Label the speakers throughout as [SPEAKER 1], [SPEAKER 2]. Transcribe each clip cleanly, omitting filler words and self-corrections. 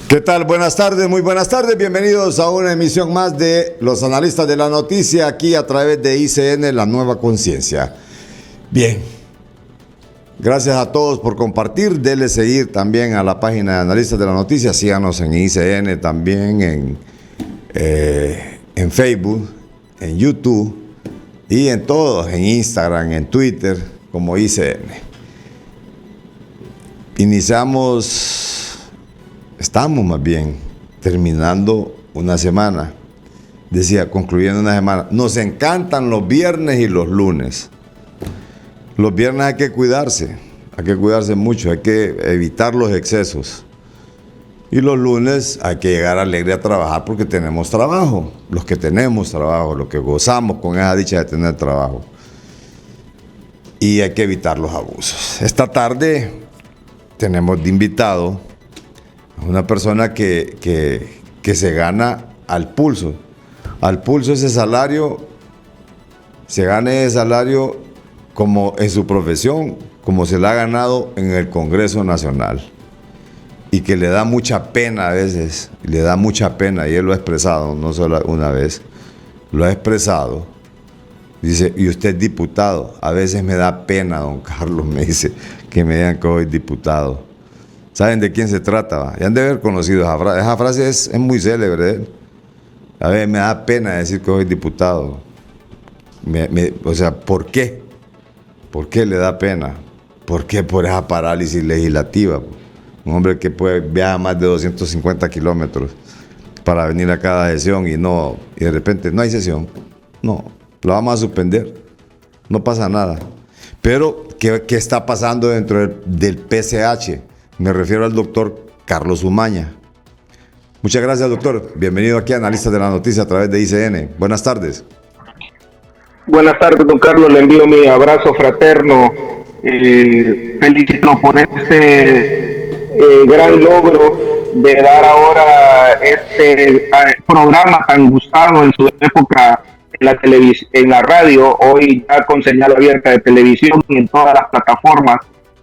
[SPEAKER 1] ¿Qué tal? Buenas tardes, muy buenas tardes. Bienvenidos a una emisión más de Los Analistas de la Noticia, aquí a través de ICN, La Nueva Conciencia. Bien, gracias a todos por compartir. Denle seguir también a la página de Analistas de la Noticia. Síganos en ICN también, en Facebook, en YouTube y en todos, en Instagram, en Twitter, como ICN. Estamos más bien terminando una semana. Decía, concluyendo una semana. Nos encantan los viernes y los lunes. Los viernes hay que cuidarse mucho, hay que evitar los excesos. Y los lunes hay que llegar alegre a trabajar porque tenemos trabajo. Los que tenemos trabajo, los que gozamos con esa dicha de tener trabajo. Y hay que evitar los abusos. Esta tarde tenemos de invitado una persona que se gana al pulso. Al pulso ese salario, se gana ese salario como en su profesión, como se le ha ganado en el Congreso Nacional. Y que le da mucha pena a veces, le da mucha pena, y él lo ha expresado, no solo una vez, lo ha expresado. Dice, y usted es diputado, a veces me da pena, don Carlos, me dice, que me digan que soy diputado. ¿Saben de quién se trata? Ya han de haber conocido esa frase. Esa frase es muy célebre, ¿eh? A ver, me da pena decir que soy diputado. O sea, ¿por qué? ¿Por qué le da pena? ¿Por qué por esa parálisis legislativa? Un hombre que viaja más de 250 kilómetros para venir a cada sesión y de repente no hay sesión. No, lo vamos a suspender. No pasa nada. Pero, ¿qué está pasando dentro del PCH? Me refiero al doctor Carlos Umaña. Muchas gracias, doctor. Bienvenido aquí a Analistas de la Noticia a través de ICN. Buenas tardes.
[SPEAKER 2] Buenas tardes, don Carlos. Le envío mi abrazo fraterno. Felicito por este gran logro de dar ahora este programa tan gustado en su época en la radio, hoy ya con señal abierta de televisión y en todas las plataformas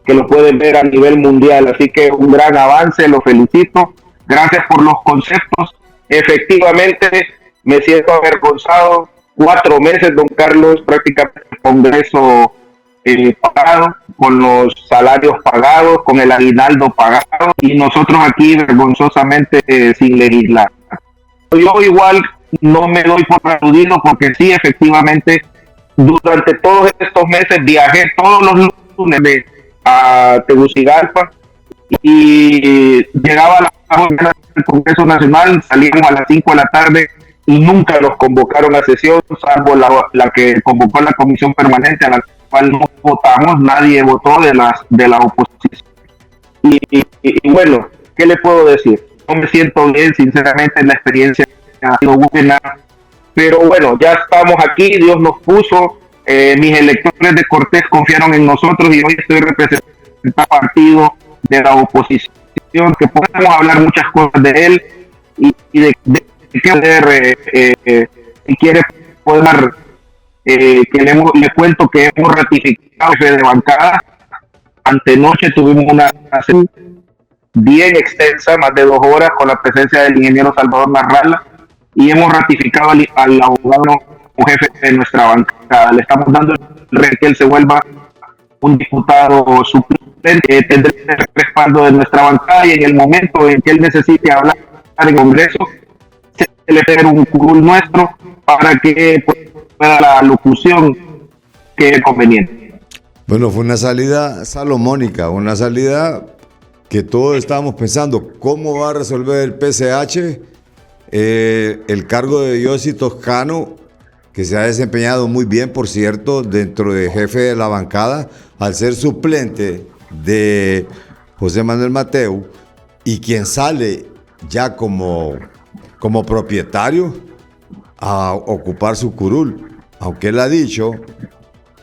[SPEAKER 2] que lo pueden ver a nivel mundial. Así que un gran avance, lo felicito. Gracias por los conceptos. Efectivamente, me siento avergonzado. 4 meses, don Carlos, prácticamente el Congreso pagado, con los salarios pagados, con el aguinaldo pagado, y nosotros aquí vergonzosamente sin legislar. Yo igual no me doy por aludido porque sí, efectivamente, durante todos estos meses viajé todos los lunes a Tegucigalpa y llegaba a las 8 del Congreso Nacional, salíamos a las 5 de la tarde y nunca los convocaron a sesión, salvo la que convocó la comisión permanente, a la cual no votamos, nadie votó de la oposición. Y bueno, ¿qué le puedo decir? No me siento bien, sinceramente, la experiencia ha sido buena, pero bueno, ya estamos aquí, Dios nos puso. Mis electores de Cortés confiaron en nosotros y hoy estoy representando al partido de la oposición, que podemos hablar muchas cosas de él y de qué poder, si quiere poder, le cuento que hemos ratificado de bancada. Antenoche tuvimos una sesión bien extensa, más de 2 horas, con la presencia del ingeniero Salvador Narrala, y hemos ratificado al abogado como jefe de nuestra bancada. Le estamos dando el que él se vuelva un diputado suplente, tendrá el respaldo de nuestra bancada y en el momento en que él necesite hablar en el Congreso, se le debe un curul nuestro para que pueda la locución que es conveniente.
[SPEAKER 1] Bueno, fue una salida salomónica, una salida que todos estábamos pensando, ¿cómo va a resolver el PCH el cargo de Yossi Toscano, que se ha desempeñado muy bien, por cierto, dentro de jefe de la bancada, al ser suplente de José Manuel Mateu, y quien sale ya como propietario a ocupar su curul? Aunque él ha dicho,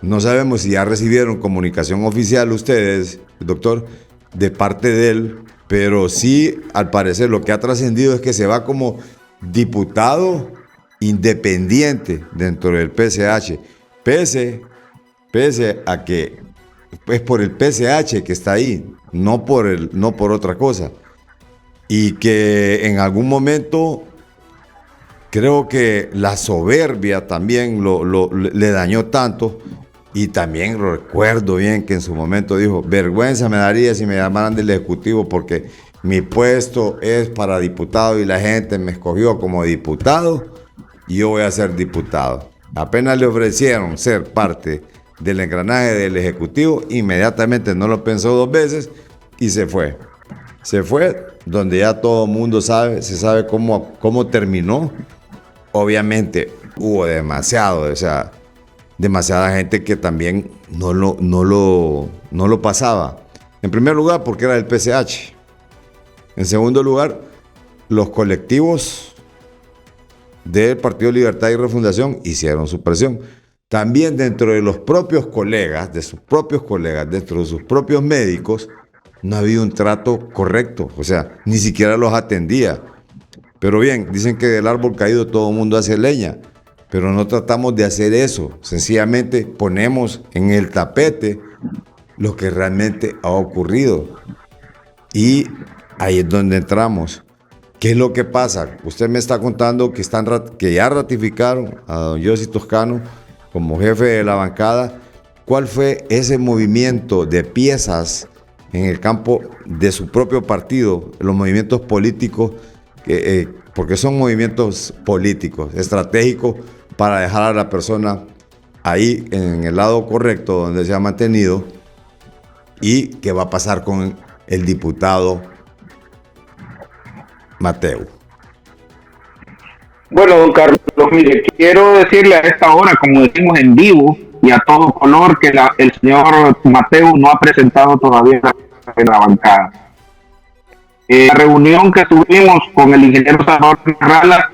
[SPEAKER 1] no sabemos si ya recibieron comunicación oficial ustedes, doctor, de parte de él, pero sí, al parecer, lo que ha trascendido es que se va como diputado independiente dentro del PCH, pese a que es por el PCH que está ahí, no por otra cosa. y que en algún momento creo que la soberbia también le dañó tanto. Y también recuerdo bien que en su momento dijo, vergüenza me daría si me llamaran del Ejecutivo porque mi puesto es para diputado y la gente me escogió como diputado y yo voy a ser diputado. Apenas le ofrecieron ser parte del engranaje del Ejecutivo, inmediatamente no lo pensó dos veces y se fue. Se fue donde ya todo el mundo sabe, se sabe cómo terminó. Obviamente hubo demasiada gente que también no lo pasaba. En primer lugar, porque era del PCH. En segundo lugar, los colectivos del Partido Libertad y Refundación hicieron su presión. También dentro de los propios colegas, dentro de sus propios médicos, no había un trato correcto. O sea, ni siquiera los atendía. Pero bien, dicen que del árbol caído todo el mundo hace leña. Pero no tratamos de hacer eso. Sencillamente ponemos en el tapete lo que realmente ha ocurrido. Y ahí es donde entramos. ¿Qué es lo que pasa? Usted me está contando que ya ratificaron a don Yossi Toscano como jefe de la bancada. ¿Cuál fue ese movimiento de piezas en el campo de su propio partido, los movimientos políticos, porque son movimientos políticos, estratégicos, para dejar a la persona ahí en el lado correcto donde se ha mantenido? ¿Y qué va a pasar con el diputado Mateu?
[SPEAKER 2] Bueno, don Carlos, mire, quiero decirle a esta hora, como decimos en vivo y a todo color, que el señor Mateu no ha presentado todavía en la bancada. La reunión que tuvimos con el ingeniero Salvador Rala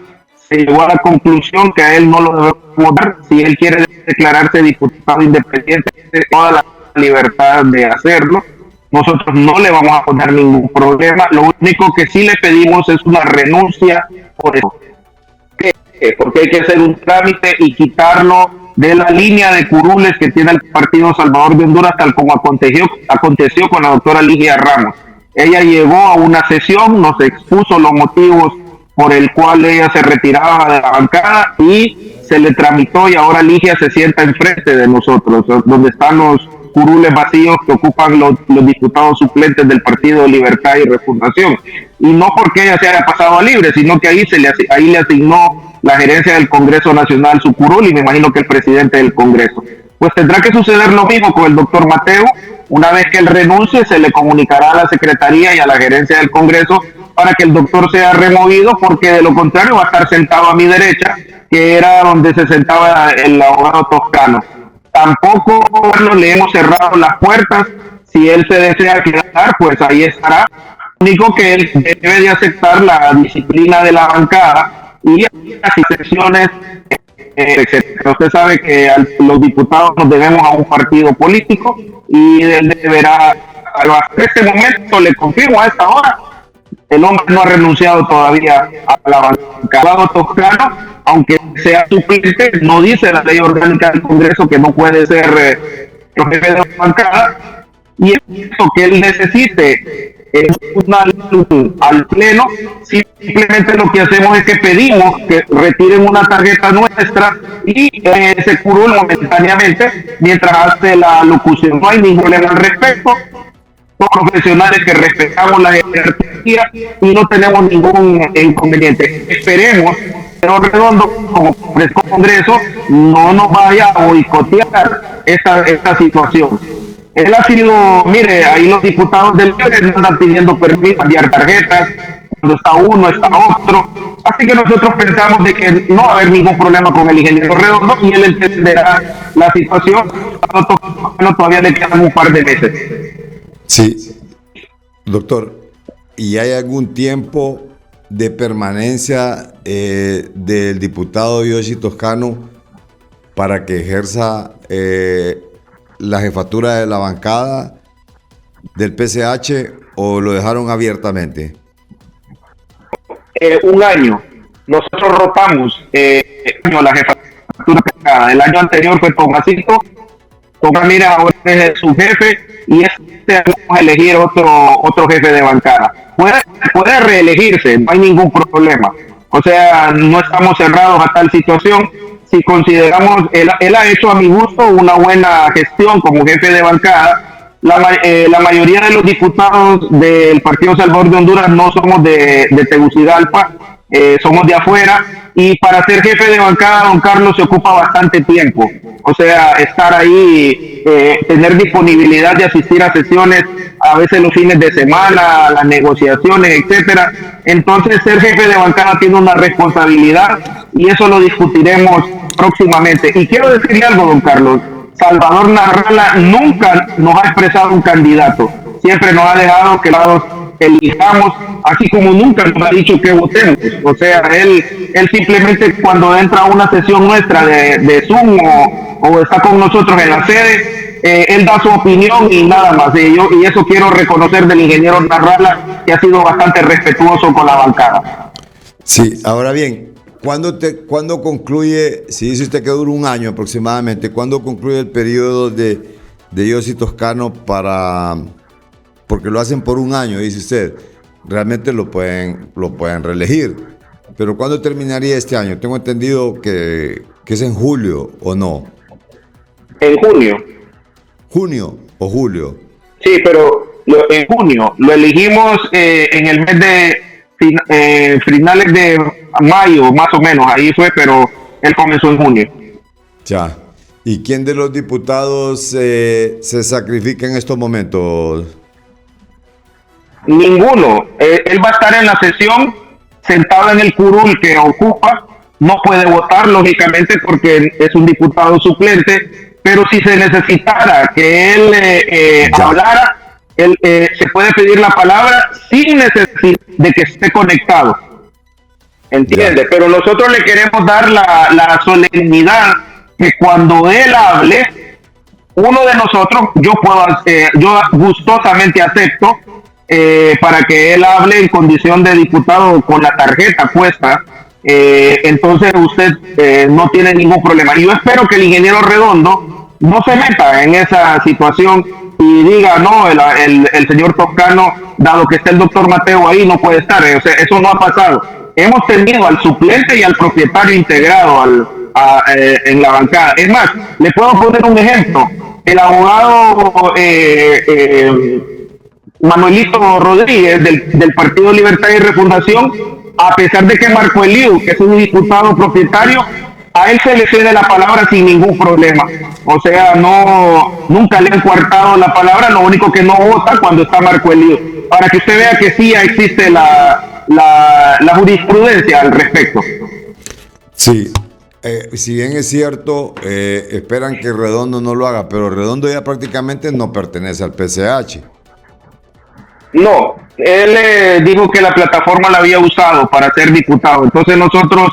[SPEAKER 2] se llegó a la conclusión que a él no lo debemos dar. Si él quiere declararse diputado independiente, tiene toda la libertad de hacerlo. Nosotros no le vamos a poner ningún problema. Lo único que sí le pedimos es una renuncia por eso. Porque hay que hacer un trámite y quitarlo de la línea de curules que tiene el Partido Salvador de Honduras, tal como aconteció con la doctora Ligia Ramos. Ella llegó a una sesión, nos expuso los motivos por el cual ella se retiraba de la bancada y se le tramitó, y ahora Ligia se sienta enfrente de nosotros, donde están los curules vacíos que ocupan los diputados suplentes del Partido de Libertad y Refundación. Y no porque ella se haya pasado a libre, sino que ahí le asignó la gerencia del Congreso Nacional su curul, y me imagino que el presidente del Congreso. Pues tendrá que suceder lo mismo con el doctor Mateu. Una vez que él renuncie, se le comunicará a la Secretaría y a la gerencia del Congreso para que el doctor sea removido, porque de lo contrario va a estar sentado a mi derecha, que era donde se sentaba el abogado Toscano. Tampoco le hemos cerrado las puertas. Si él se desea quedar, pues ahí estará. Lo único que él debe de aceptar la disciplina de la bancada y las excepciones, etcétera. Usted sabe que los diputados nos debemos a un partido político y él deberá, hasta este momento, le confirmo a esta hora, el hombre no ha renunciado todavía a la bancada Toscano, aunque sea suplente. No dice la ley orgánica del Congreso que no puede ser jefe de la bancada, y eso que él necesite una luz al pleno. Simplemente lo que hacemos es que pedimos que retiren una tarjeta nuestra y se curó momentáneamente mientras hace la locución. No hay ningún problema al respecto. Profesionales que respetamos la jerarquía y no tenemos ningún inconveniente. Esperemos que Redondo, como Congreso, no nos vaya a boicotear esta situación. Él ha sido, mire, ahí los diputados del PRD andan pidiendo permiso para enviar tarjetas, cuando está uno, está otro. Así que nosotros pensamos de que no va a haber ningún problema con el ingeniero Redondo y él entenderá la situación. Todavía le quedan un par de meses.
[SPEAKER 1] Sí, doctor, ¿y hay algún tiempo de permanencia del diputado Yossi Toscano para que ejerza la jefatura de la bancada del PCH, o lo dejaron abiertamente?
[SPEAKER 2] Un año. Nosotros rotamos la jefatura. El año anterior fue Tomasito, Tomás Ramírez ahora es su jefe y vamos a elegir otro jefe de bancada. Puede reelegirse, no hay ningún problema. O sea, no estamos cerrados a tal situación. Si consideramos, él ha hecho a mi gusto una buena gestión como jefe de bancada. La mayoría de los diputados del Partido Salvador de Honduras no somos de Tegucigalpa, somos de afuera, y para ser jefe de bancada, don Carlos, se ocupa bastante tiempo. O sea, estar ahí, tener disponibilidad de asistir a sesiones, a veces los fines de semana, las negociaciones, etcétera. Entonces, ser jefe de bancada tiene una responsabilidad y eso lo discutiremos próximamente. Y quiero decirle algo, don Carlos. Salvador Narrala nunca nos ha expresado un candidato. Siempre nos ha dejado que elijamos, así como nunca nos ha dicho que votemos. O sea, él simplemente cuando entra a una sesión nuestra de Zoom o está con nosotros en la sede, él da su opinión y nada más. Y eso quiero reconocer del ingeniero Narrala, que ha sido bastante respetuoso con la bancada.
[SPEAKER 1] Sí, ahora bien, ¿cuándo concluye, si dice usted que dura un año aproximadamente, cuándo concluye el periodo de Yossi Toscano porque lo hacen por un año, dice usted, realmente lo pueden reelegir, pero ¿cuándo terminaría este año? Tengo entendido que es en julio, ¿o no?
[SPEAKER 2] En junio.
[SPEAKER 1] ¿Junio o julio?
[SPEAKER 2] Sí, pero en junio. Lo elegimos en el mes de finales de mayo, más o menos, ahí fue, pero él comenzó en junio.
[SPEAKER 1] Ya. ¿Y quién de los diputados se sacrifica en estos momentos?
[SPEAKER 2] Ninguno. Él va a estar en la sesión sentado en el curul que ocupa. No puede votar, lógicamente, porque es un diputado suplente, pero si se necesitara que él hablara, se puede pedir la palabra sin necesidad de que esté conectado. ¿Entiende? Ya. Pero nosotros le queremos dar la solemnidad que cuando él hable, uno de nosotros, yo gustosamente acepto para que él hable en condición de diputado con la tarjeta puesta. Entonces usted no tiene ningún problema. Yo espero que el ingeniero Redondo no se meta en esa situación y diga, no, el señor Toscano, dado que está el doctor Mateo ahí, no puede estar. O sea, eso no ha pasado. Hemos tenido al suplente y al propietario integrado en la bancada. Es más, le puedo poner un ejemplo. El abogado Manuelito Rodríguez del Partido Libertad y Refundación, a pesar de que Marco Eliu, que es un diputado propietario, a él se le cede la palabra sin ningún problema. O sea, nunca le han coartado la palabra, lo único que no vota cuando está Marco Eliu. Para que usted vea que sí existe la jurisprudencia al respecto.
[SPEAKER 1] Sí, si bien es cierto, esperan que Redondo no lo haga, pero Redondo ya prácticamente no pertenece al PCH.
[SPEAKER 2] No, él dijo que la plataforma la había usado para ser diputado. Entonces nosotros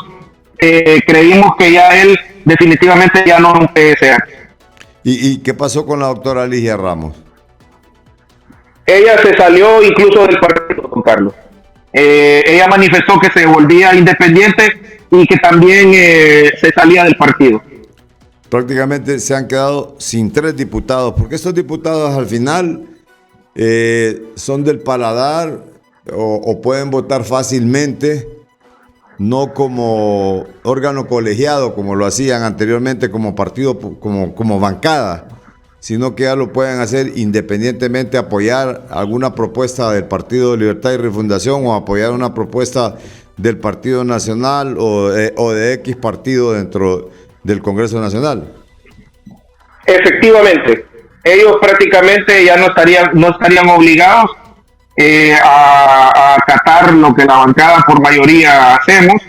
[SPEAKER 2] creímos que ya él definitivamente ya no es un PSA.
[SPEAKER 1] ¿Y qué pasó con la doctora Ligia Ramos?
[SPEAKER 2] Ella se salió incluso del partido, don Carlos. Ella manifestó que se volvía independiente y que también se salía del partido.
[SPEAKER 1] Prácticamente se han quedado sin 3 diputados, porque estos diputados al final son del paladar o pueden votar fácilmente, no como órgano colegiado como lo hacían anteriormente como partido, como bancada, sino que ya lo pueden hacer independientemente, apoyar alguna propuesta del Partido Libertad y Refundación o apoyar una propuesta del Partido Nacional o de X partido dentro del Congreso Nacional.
[SPEAKER 2] Efectivamente. Ellos prácticamente ya no estarían obligados a acatar lo que la bancada por mayoría hacemos,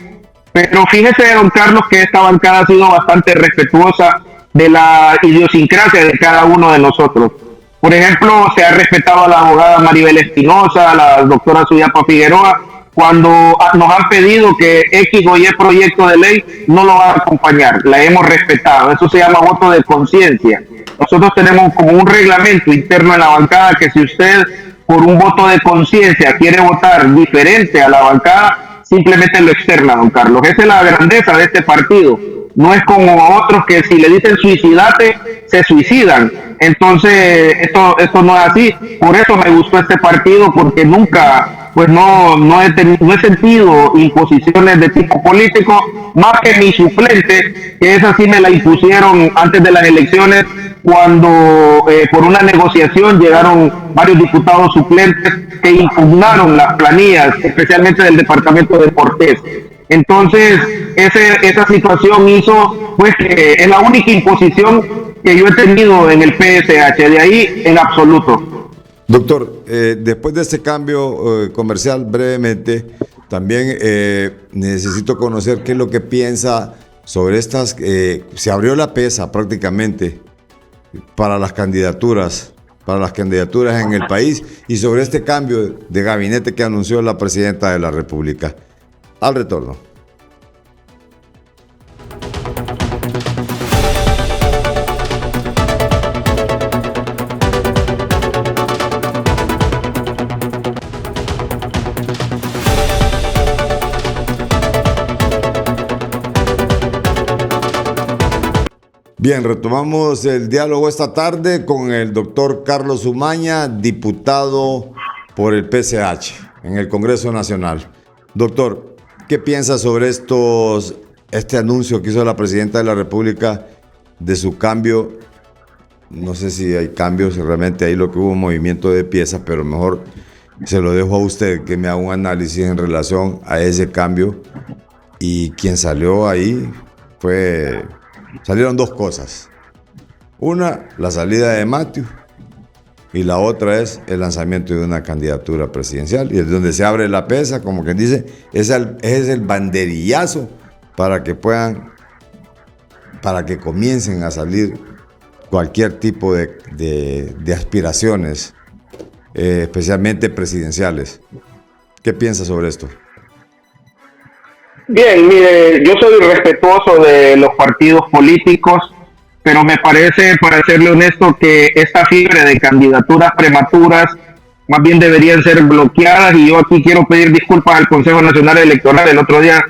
[SPEAKER 2] pero fíjese, don Carlos, que esta bancada ha sido bastante respetuosa de la idiosincrasia de cada uno de nosotros. Por ejemplo, se ha respetado a la abogada Maribel Espinosa, a la doctora Suyapa Figueroa, cuando nos han pedido que X o Y proyecto de ley no lo va a acompañar. La hemos respetado. Eso se llama voto de conciencia. Nosotros tenemos como un reglamento interno en la bancada que si usted por un voto de conciencia quiere votar diferente a la bancada, simplemente lo externa, don Carlos. Esa es la grandeza de este partido, no es como otros que si le dicen suicidate, se suicidan. Entonces, esto no es así. Por eso me gustó este partido, porque nunca, pues no he sentido imposiciones de tipo político, más que mi suplente, que esa sí me la impusieron antes de las elecciones, cuando por una negociación llegaron varios diputados suplentes que impugnaron las planillas, especialmente del departamento de Cortés. Entonces, esa situación hizo, pues, que es la única imposición que yo he tenido en el PSH, de ahí en absoluto.
[SPEAKER 1] Doctor, después de este cambio comercial, brevemente, también necesito conocer qué es lo que piensa sobre estas, se abrió la pesa prácticamente para las candidaturas en el país, y sobre este cambio de gabinete que anunció la presidenta de la República. Al retorno. Bien, retomamos el diálogo esta tarde con el doctor Carlos Umaña, diputado por el PSH en el Congreso Nacional. Doctor, ¿qué piensa sobre este anuncio que hizo la presidenta de la República de su cambio? No sé si hay cambios, realmente ahí lo que hubo movimiento de piezas, pero mejor se lo dejo a usted que me haga un análisis en relación a ese cambio. Y quien salió ahí salieron dos cosas. Una, la salida de Matthews, y la otra es el lanzamiento de una candidatura presidencial, y es donde se abre la pesa, como quien dice, es el banderillazo para que comiencen a salir cualquier tipo de aspiraciones, especialmente presidenciales. ¿Qué piensa sobre esto?
[SPEAKER 2] Bien, mire, yo soy respetuoso de los partidos políticos, pero me parece, para serle honesto, que esta fiebre de candidaturas prematuras más bien deberían ser bloqueadas, y yo aquí quiero pedir disculpas al Consejo Nacional Electoral. El otro día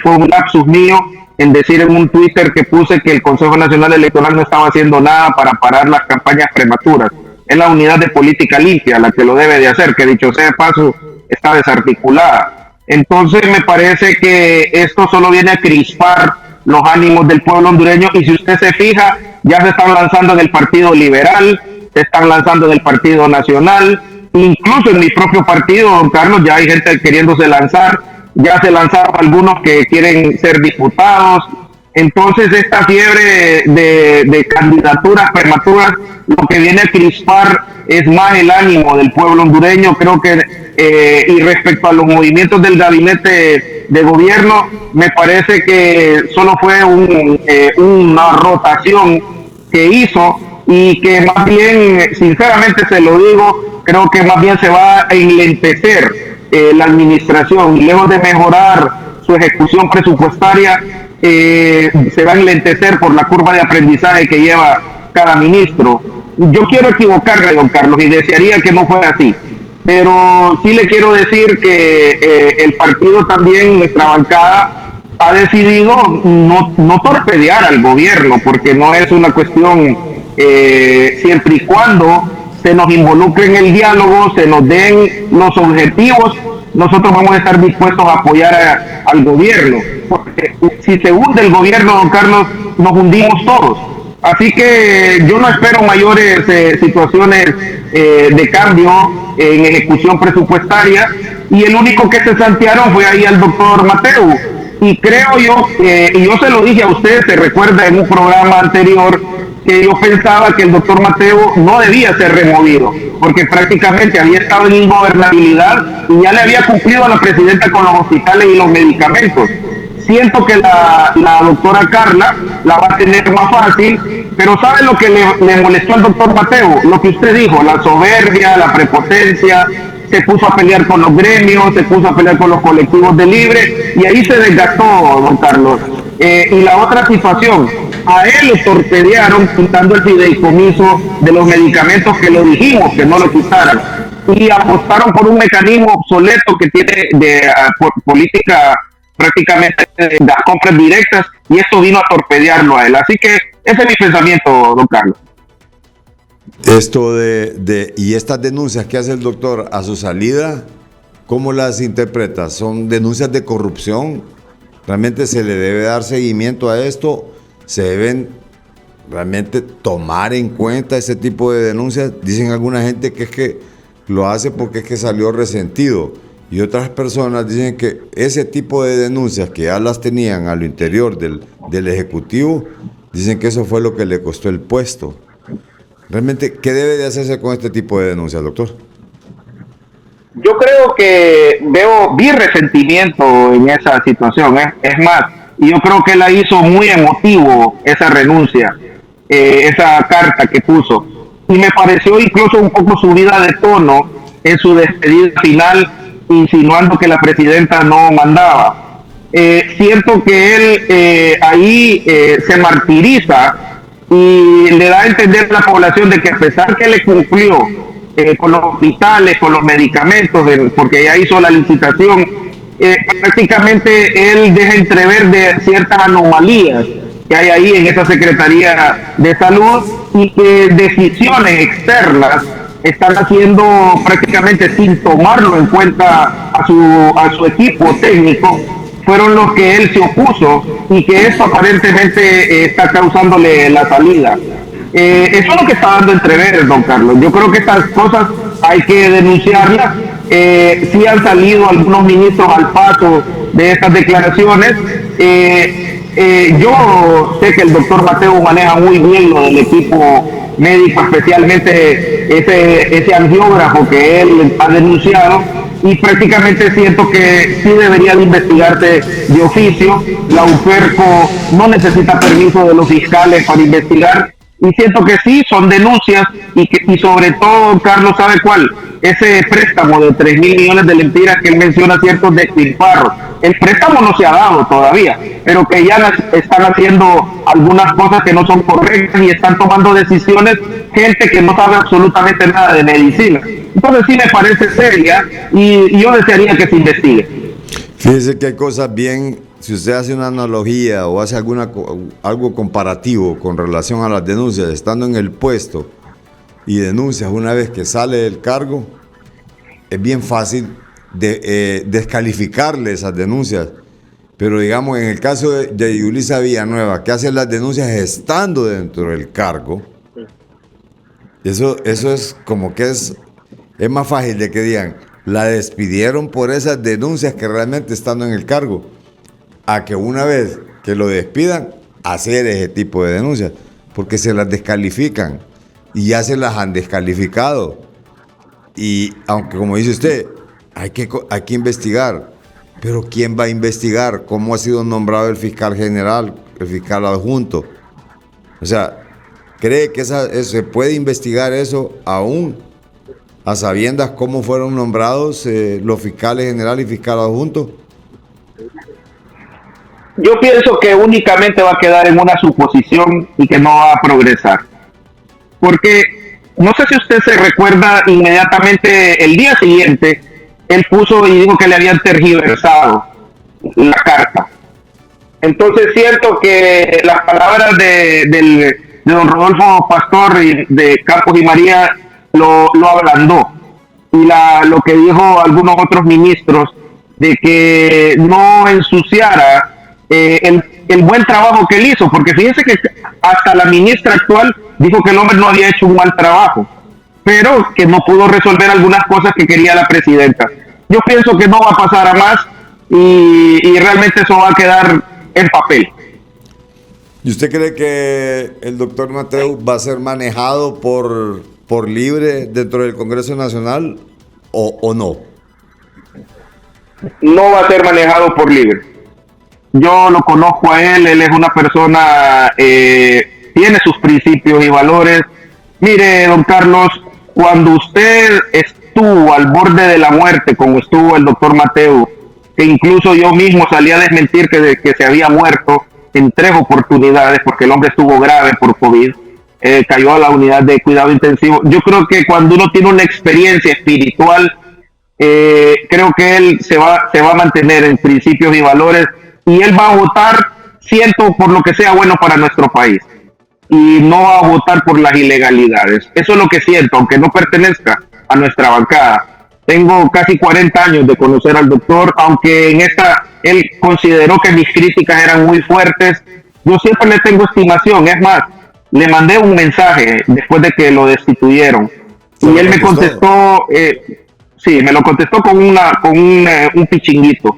[SPEAKER 2] fue un lapsus mío en decir en un Twitter que puse que el Consejo Nacional Electoral no estaba haciendo nada para parar las campañas prematuras. Es la unidad de política limpia la que lo debe de hacer, que dicho sea de paso, está desarticulada. Entonces me parece que esto solo viene a crispar los ánimos del pueblo hondureño, y si usted se fija, ya se están lanzando en el Partido Liberal, se están lanzando en el Partido Nacional, incluso en mi propio partido, don Carlos, ya hay gente queriéndose lanzar, ya se lanzaron algunos que quieren ser diputados. Entonces esta fiebre de candidaturas prematuras lo que viene a crispar es más el ánimo del pueblo hondureño. Creo que y respecto a los movimientos del gabinete de gobierno, me parece que solo fue una rotación que hizo, y que más bien, sinceramente se lo digo, creo que más bien se va a enlentecer la administración, y lejos de mejorar su ejecución presupuestaria, se va a enlentecer por la curva de aprendizaje que lleva cada ministro. Yo quiero equivocarme, don Carlos, y desearía que no fuera así, pero sí le quiero decir que el partido también, nuestra bancada, ha decidido no torpedear al gobierno, porque no es una cuestión, siempre y cuando se nos involucre en el diálogo, se nos den los objetivos, nosotros vamos a estar dispuestos a apoyar al gobierno, porque si se hunde el gobierno, don Carlos, nos hundimos todos. Así que yo no espero mayores situaciones de cambio en ejecución presupuestaria, y el único que se santearon fue ahí al doctor Mateu. Y creo yo, y yo se lo dije a usted, se recuerda en un programa anterior, que yo pensaba que el doctor Mateu no debía ser removido, porque prácticamente había estado en ingobernabilidad y ya le había cumplido a la presidenta con los hospitales y los medicamentos. Siento que la doctora Carla la va a tener más fácil, pero ¿sabe lo que le molestó al doctor Mateu? Lo que usted dijo, la soberbia, la prepotencia. Se puso a pelear con los gremios, se puso a pelear con los colectivos de libre, y ahí se desgastó, don Carlos. Y la otra situación, a él lo torpedearon quitando el fideicomiso de los medicamentos, que lo dijimos que no lo quitaran, y apostaron por un mecanismo obsoleto que tiene de política prácticamente de las compras directas, y esto vino a torpedearlo a él. Así que ese es mi pensamiento, don Carlos.
[SPEAKER 1] Esto y estas denuncias que hace el doctor a su salida, ¿cómo las interpreta? ¿Son denuncias de corrupción? ¿Realmente se le debe dar seguimiento a esto? ¿Se deben realmente tomar en cuenta ese tipo de denuncias? Dicen alguna gente que es que lo hace porque es que salió resentido, y otras personas dicen que ese tipo de denuncias que ya las tenían a lo interior del Ejecutivo, dicen que eso fue lo que le costó el puesto. Realmente, ¿qué debe de hacerse con este tipo de denuncias, doctor?
[SPEAKER 2] Yo creo que vi resentimiento en esa situación, ¿eh? Es más, y yo creo que la hizo muy emotivo esa renuncia, esa carta que puso. Y me pareció incluso un poco subida de tono en su despedida final, insinuando que la presidenta no mandaba. Siento que él ahí se martiriza y le da a entender a la población de que a pesar que le cumplió con los hospitales, con los medicamentos, porque ya hizo la licitación, prácticamente él deja entrever de ciertas anomalías que hay ahí en esa Secretaría de Salud, y que decisiones externas están haciendo prácticamente sin tomarlo en cuenta a su equipo técnico, fueron los que él se opuso, y que eso aparentemente está causándole la salida. Eso es lo que está dando entrever, don Carlos. Yo creo que estas cosas hay que denunciarlas. Sí han salido algunos ministros al paso de estas declaraciones. Yo sé que el doctor Mateo maneja muy bien lo del equipo médico, especialmente ese angiógrafo que él ha denunciado, y prácticamente siento que sí debería de investigarse de oficio. La UPERCO no necesita permiso de los fiscales para investigar, y siento que sí, son denuncias, y sobre todo, Carlos, ¿sabe cuál? Ese préstamo de 3.000 millones de lempiras que él menciona, ciertos despilfarros. El préstamo no se ha dado todavía, pero que ya están haciendo algunas cosas que no son correctas, y están tomando decisiones gente que no sabe absolutamente nada de medicina. Entonces sí me parece seria, y yo desearía que se investigue.
[SPEAKER 1] Fíjese que hay cosas bien, si usted hace una analogía o hace algo comparativo con relación a las denuncias, estando en el puesto y denuncias una vez que sale del cargo, es bien fácil descalificarle esas denuncias. Pero digamos, en el caso de Yulisa Villanueva, que hace las denuncias estando dentro del cargo, eso es como que es más fácil de que digan, la despidieron por esas denuncias que realmente estando en el cargo, a que una vez que lo despidan, hacer ese tipo de denuncias, porque se las descalifican, y ya se las han descalificado. Y aunque, como dice usted, hay que investigar, pero ¿quién va a investigar? ¿Cómo ha sido nombrado el fiscal general, el fiscal adjunto? O sea, ¿cree que se puede investigar eso aún a sabiendas cómo fueron nombrados los fiscales general y fiscal adjunto?
[SPEAKER 2] Yo pienso que únicamente va a quedar en una suposición y que no va a progresar. Porque no sé si usted se recuerda, inmediatamente el día siguiente, él puso y dijo que le habían tergiversado la carta. Entonces siento que las palabras de don Rodolfo Pastor y de Campos y María lo ablandó. Y lo que dijo algunos otros ministros, de que no ensuciara el buen trabajo que él hizo, porque fíjense que hasta la ministra actual dijo que el hombre no había hecho un mal trabajo, pero que no pudo resolver algunas cosas que quería la presidenta. Yo pienso que no va a pasar a más, y realmente eso va a quedar en papel.
[SPEAKER 1] ¿Y usted cree que el doctor Mateo va a ser manejado por libre dentro del Congreso Nacional o no?
[SPEAKER 2] No va a ser manejado por libre. Yo lo conozco a él es una persona, tiene sus principios y valores. Mire, don Carlos, cuando usted estuvo al borde de la muerte, como estuvo el doctor Mateo, que incluso yo mismo salí a desmentir que se había muerto en 3 oportunidades, porque el hombre estuvo grave por COVID, cayó a la unidad de cuidado intensivo. Yo creo que cuando uno tiene una experiencia espiritual, creo que él se va a mantener en principios y valores, y él va a votar siento por lo que sea bueno para nuestro país y no a votar por las ilegalidades. Eso es lo que siento, aunque no pertenezca a nuestra bancada. Tengo casi 40 años de conocer al doctor, aunque en esta él consideró que mis críticas eran muy fuertes. Yo siempre le tengo estimación, es más, le mandé un mensaje después de que lo destituyeron y él me contestó, sí, me lo contestó con un pichinguito.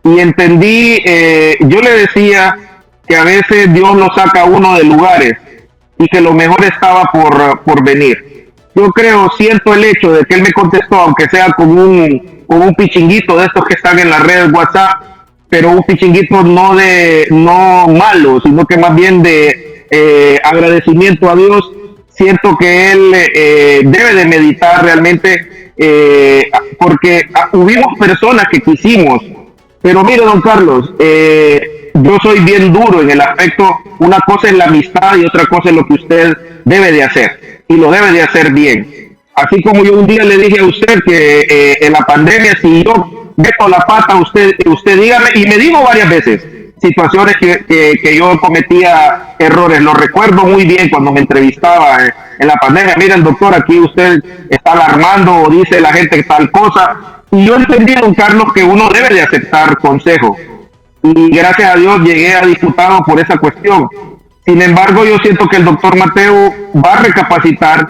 [SPEAKER 2] Y entendí, yo le decía que a veces Dios lo saca a uno de lugares y que lo mejor estaba por venir. Yo siento el hecho de que él me contestó, aunque sea con un pichinguito de estos que están en las redes WhatsApp, pero un pichinguito no malo, sino que más bien de agradecimiento a Dios. Siento que él debe de meditar realmente, porque hubimos personas que quisimos, pero mire, don Carlos, yo soy bien duro en el aspecto, una cosa es la amistad y otra cosa es lo que usted debe de hacer, y lo debe de hacer bien. Así como yo un día le dije a usted que en la pandemia, si yo meto la pata, usted dígame, y me dijo varias veces situaciones que yo cometía errores. Lo recuerdo muy bien cuando me entrevistaba en la pandemia. Miren, doctor, aquí usted está alarmando o dice la gente tal cosa. Y yo entendí, don Carlos, que uno debe de aceptar consejo. Y gracias a Dios llegué a diputado por esa cuestión. Sin embargo, yo siento que el doctor Mateo va a recapacitar,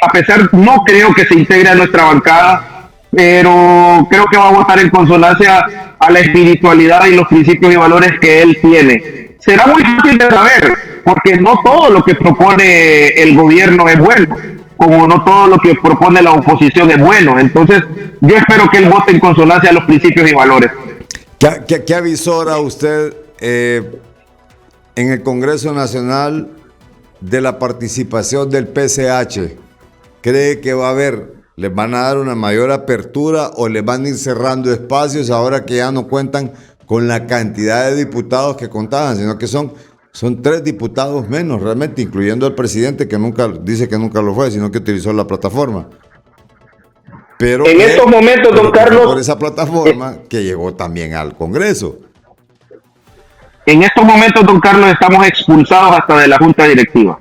[SPEAKER 2] a pesar, no creo que se integre a nuestra bancada, pero creo que va a votar en consonancia a la espiritualidad y los principios y valores que él tiene. Será muy fácil de saber, porque no todo lo que propone el gobierno es bueno, como no todo lo que propone la oposición es bueno. Entonces, yo espero que él vote en consonancia a los principios y valores.
[SPEAKER 1] ¿Qué avisora usted en el Congreso Nacional de la participación del PCH? ¿Cree que va a haber, les van a dar una mayor apertura o les van a ir cerrando espacios ahora que ya no cuentan con la cantidad de diputados que contaban, sino que son 3 diputados menos realmente, incluyendo al presidente que dice que nunca lo fue, sino que utilizó la plataforma? Pero
[SPEAKER 2] en estos momentos, don Carlos,
[SPEAKER 1] por esa plataforma que llegó también al Congreso.
[SPEAKER 2] En estos momentos, don Carlos, estamos expulsados hasta de la Junta Directiva.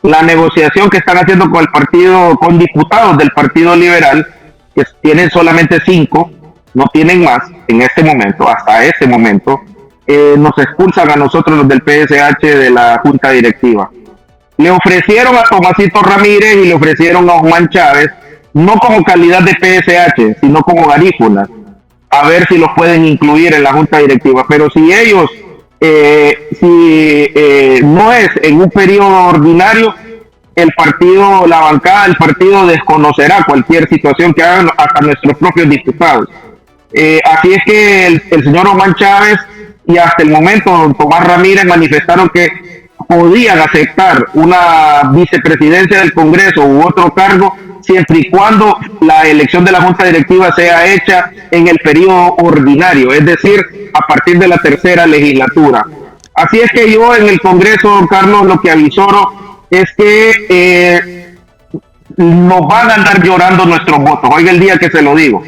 [SPEAKER 2] La negociación que están haciendo con el partido, con diputados del Partido Liberal, que tienen solamente 5, no tienen más en este momento, hasta ese momento, nos expulsan a nosotros los del PSH de la Junta Directiva. Le ofrecieron a Tomasito Ramírez y le ofrecieron a Osman Chávez, no como calidad de PSH, sino como garífunas, a ver si los pueden incluir en la Junta Directiva. Pero si ellos, no es en un periodo ordinario, el partido, la bancada del partido desconocerá cualquier situación que hagan hasta nuestros propios diputados. Así es que el señor Osman Chávez y hasta el momento don Tomás Ramírez manifestaron que podían aceptar una vicepresidencia del Congreso u otro cargo siempre y cuando la elección de la Junta Directiva sea hecha en el periodo ordinario, es decir, a partir de la tercera legislatura. Así es que yo en el Congreso, don Carlos, lo que avisoro es que nos van a andar llorando nuestros votos. Oiga el día que se lo digo.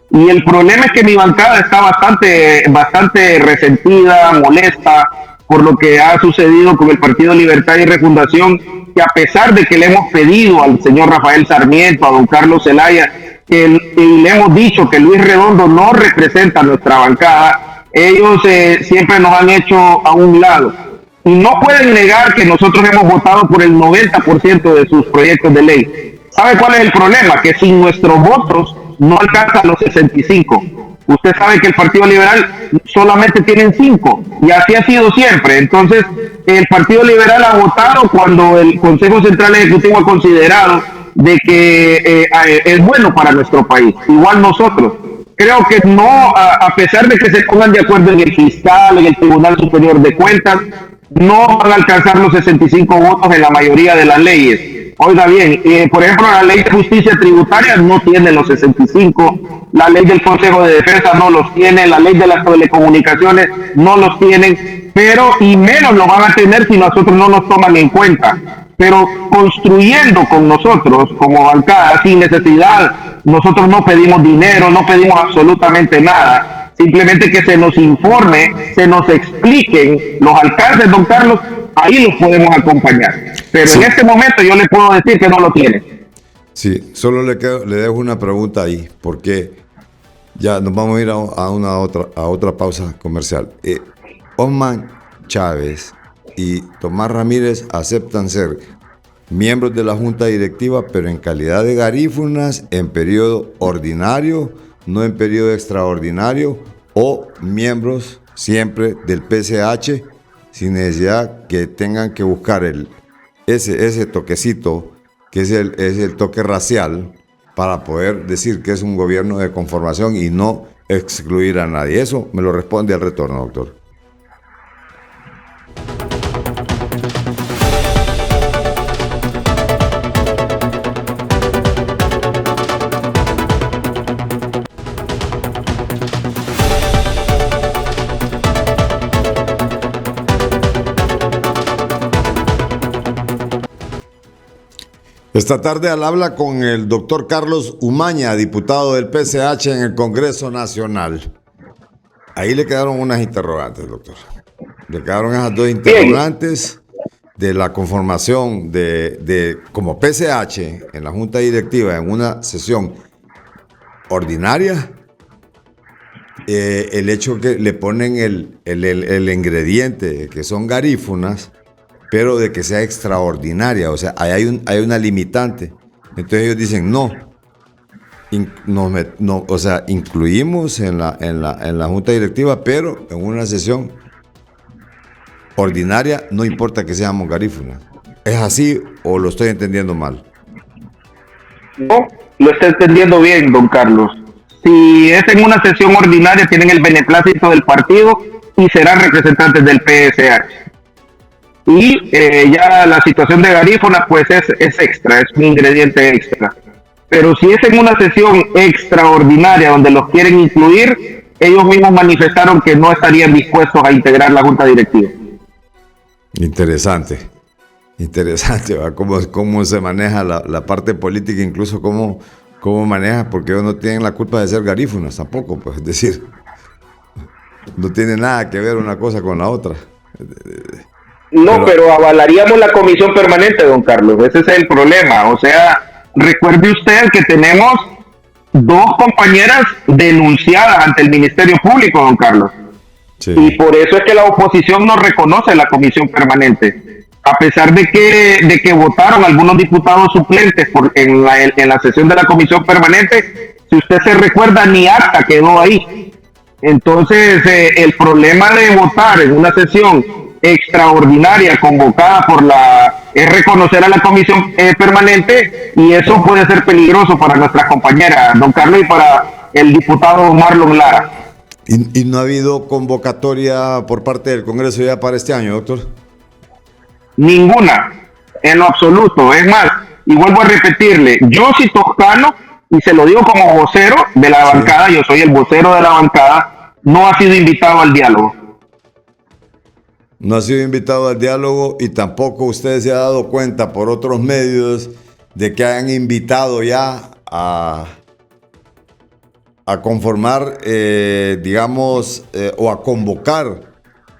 [SPEAKER 2] Y el problema es que mi bancada está bastante resentida, molesta por lo que ha sucedido con el Partido Libertad y Refundación, que a pesar de que le hemos pedido al señor Rafael Sarmiento, a don Carlos Zelaya, y le hemos dicho que Luis Redondo no representa a nuestra bancada, ellos siempre nos han hecho a un lado. Y no pueden negar que nosotros hemos votado por el 90% de sus proyectos de ley. ¿Sabe cuál es el problema? Que sin nuestros votos no alcanzan los 65. Usted sabe que el Partido Liberal solamente tienen 5 y así ha sido siempre. Entonces, el Partido Liberal ha votado cuando el Consejo Central Ejecutivo ha considerado de que es bueno para nuestro país. Igual nosotros. Creo que no, a pesar de que se pongan de acuerdo en el fiscal, en el Tribunal Superior de Cuentas, no van a alcanzar los 65 votos en la mayoría de las leyes. Oiga bien, por ejemplo, la ley de justicia tributaria no tiene los 65, la ley del Consejo de Defensa no los tiene, la ley de las telecomunicaciones no los tienen, pero y menos lo van a tener si nosotros no nos toman en cuenta. Pero construyendo con nosotros como bancada sin necesidad, nosotros no pedimos dinero, no pedimos absolutamente nada. simplemente que se nos informe, se nos expliquen los alcances, don Carlos, ahí los podemos acompañar. Pero sí, en este momento yo le puedo decir que no lo tiene.
[SPEAKER 1] Sí, solo le dejo una pregunta ahí, porque ya nos vamos a ir a otra pausa comercial. Osman Chávez y Tomás Ramírez aceptan ser miembros de la Junta Directiva, pero en calidad de garífunas en periodo ordinario, no en periodo extraordinario, o miembros siempre del PCH, sin necesidad que tengan que buscar ese toquecito, que es el toque racial, para poder decir que es un gobierno de conformación y no excluir a nadie. Eso me lo responde al retorno, doctor. Esta tarde al habla con el doctor Carlos Umaña, diputado del PCH en el Congreso Nacional. Ahí le quedaron unas interrogantes, doctor. Le quedaron esas dos interrogantes de la conformación de como PCH en la Junta Directiva en una sesión ordinaria. El hecho que le ponen el ingrediente, que son garífunas, pero de que sea extraordinaria, o sea, hay una limitante. Entonces ellos dicen no, o sea, incluimos en la Junta Directiva, pero en una sesión ordinaria, no importa que seamos garífunas. ¿Es así o lo estoy entendiendo mal?
[SPEAKER 2] No, lo está entendiendo bien, don Carlos. Si es en una sesión ordinaria, tienen el beneplácito del partido y serán representantes del PSH. Y ya la situación de garífuna pues es extra, es un ingrediente extra. Pero si es en una sesión extraordinaria donde los quieren incluir, ellos mismos manifestaron que no estarían dispuestos a integrar la Junta Directiva.
[SPEAKER 1] Interesante, ¿verdad? Cómo se maneja la parte política, incluso cómo maneja, porque ellos no tienen la culpa de ser garífunas tampoco, pues es decir, no tiene nada que ver una cosa con la otra.
[SPEAKER 2] No, pero avalaríamos la comisión permanente, don Carlos. Ese es el problema. O sea, recuerde usted que tenemos 2 compañeras denunciadas ante el Ministerio Público, don Carlos. Sí. Y por eso es que la oposición no reconoce la comisión permanente. A pesar de que votaron algunos diputados suplentes en la sesión de la comisión permanente, si usted se recuerda, ni acta quedó ahí. Entonces, el problema de votar en una sesión extraordinaria convocada es reconocer a la comisión permanente, y eso puede ser peligroso para nuestras compañeras, don Carlos, y para el diputado Marlon Lara.
[SPEAKER 1] ¿Y no ha habido convocatoria por parte del Congreso ya para este año, doctor?
[SPEAKER 2] Ninguna, en lo absoluto. Es más, y vuelvo a repetirle, yo soy toscano, y se lo digo como vocero de la bancada, yo soy el vocero de la bancada, no ha sido invitado al diálogo.
[SPEAKER 1] No ha sido invitado al diálogo, y tampoco usted se ha dado cuenta por otros medios de que hayan invitado ya a conformar, o a convocar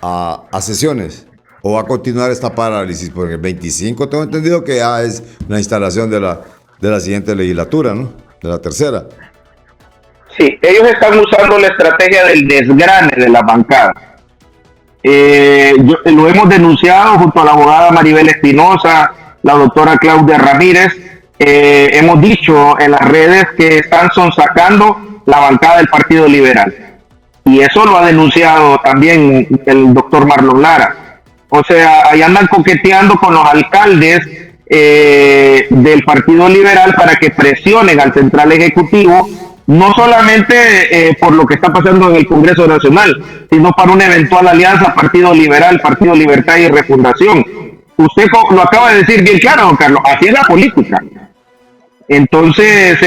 [SPEAKER 1] a sesiones, o a continuar esta parálisis, porque el 25 tengo entendido que ya es la instalación de la siguiente legislatura, ¿no? De la tercera.
[SPEAKER 2] Sí, ellos están usando la estrategia del desgrane de la bancada. Lo hemos denunciado junto a la abogada Maribel Espinosa, la doctora Claudia Ramírez. Hemos dicho en las redes que están sonsacando la bancada del Partido Liberal. Y eso lo ha denunciado también el doctor Marlon Lara. O sea, ahí andan coqueteando con los alcaldes del Partido Liberal para que presionen al Central Ejecutivo, no solamente por lo que está pasando en el Congreso Nacional, sino para una eventual alianza Partido Liberal, Partido Libertad y Refundación. Usted lo acaba de decir bien claro, don Carlos, así es la política. Entonces,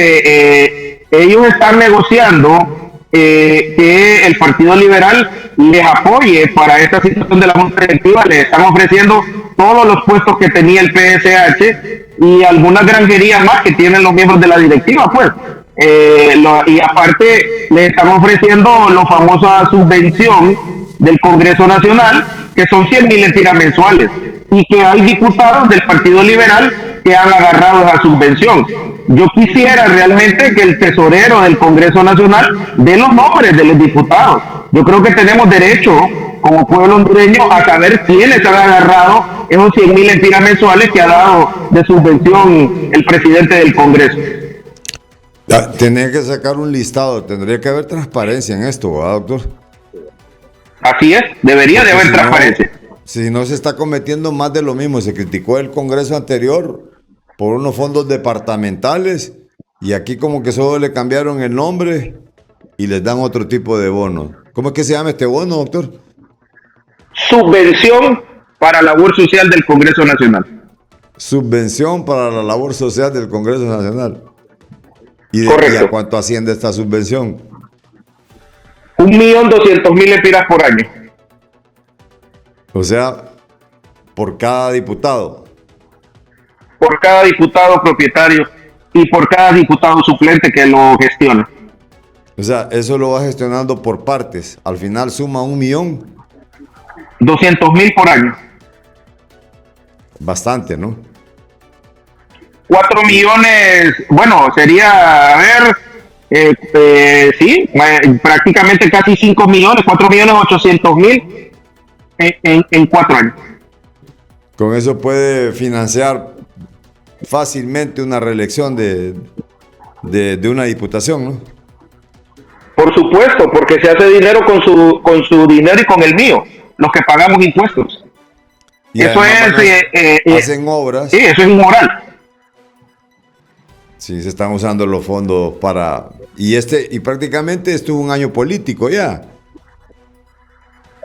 [SPEAKER 2] ellos están negociando que el Partido Liberal les apoye para esta situación de la Junta Directiva. Les están ofreciendo todos los puestos que tenía el PSH y algunas granjerías más que tienen los miembros de la directiva, pues. Y aparte le están ofreciendo la famosa subvención del Congreso Nacional, que son 100.000 lempiras mensuales, y que hay diputados del Partido Liberal que han agarrado esa subvención. Yo quisiera realmente que el tesorero del Congreso Nacional dé los nombres de los diputados. Yo creo que tenemos derecho, como pueblo hondureño, a saber quiénes han agarrado esos 100.000 lempiras mensuales que ha dado de subvención el presidente del Congreso.
[SPEAKER 1] Tenía que sacar un listado, tendría que haber transparencia en esto, ¿verdad, doctor?
[SPEAKER 2] Así es, debería de haber transparencia.
[SPEAKER 1] Si no se está cometiendo más de lo mismo, se criticó el Congreso anterior por unos fondos departamentales y aquí como que solo le cambiaron el nombre y les dan otro tipo de bono. ¿Cómo es que se llama este bono, doctor?
[SPEAKER 2] Subvención para la labor social del Congreso Nacional.
[SPEAKER 1] Subvención para la labor social del Congreso Nacional. ¿Y a cuánto asciende esta subvención?
[SPEAKER 2] 1.200.000 lempiras por año.
[SPEAKER 1] O sea, por cada diputado.
[SPEAKER 2] Por cada diputado propietario y por cada diputado suplente que lo gestiona.
[SPEAKER 1] O sea, eso lo va gestionando por partes. Al final suma
[SPEAKER 2] 1.200.000 por año.
[SPEAKER 1] Bastante, ¿no?
[SPEAKER 2] 4 millones, bueno, sería, a ver, sí, prácticamente casi 5 millones, 4.800.000 en 4 años.
[SPEAKER 1] Con eso puede financiar fácilmente una reelección de una diputación, ¿no?
[SPEAKER 2] Por supuesto, porque se hace dinero con su dinero y con el mío, los que pagamos impuestos.
[SPEAKER 1] Y
[SPEAKER 2] eso es...
[SPEAKER 1] hacen obras.
[SPEAKER 2] Sí, eso es inmoral.
[SPEAKER 1] Sí, se están usando los fondos para... Y prácticamente esto es un año político ya.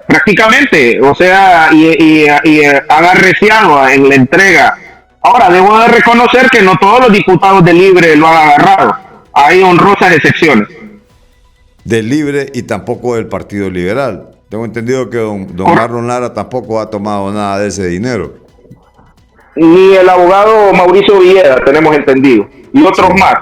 [SPEAKER 2] Prácticamente, o sea, y han arreciado en la entrega. Ahora, debo de reconocer que no todos los diputados de Libre lo han agarrado. Hay honrosas excepciones.
[SPEAKER 1] Del Libre y tampoco del Partido Liberal. Tengo entendido que don Marlon Lara tampoco ha tomado nada de ese dinero.
[SPEAKER 2] Ni el abogado Mauricio Villeda, tenemos entendido. Y otros más.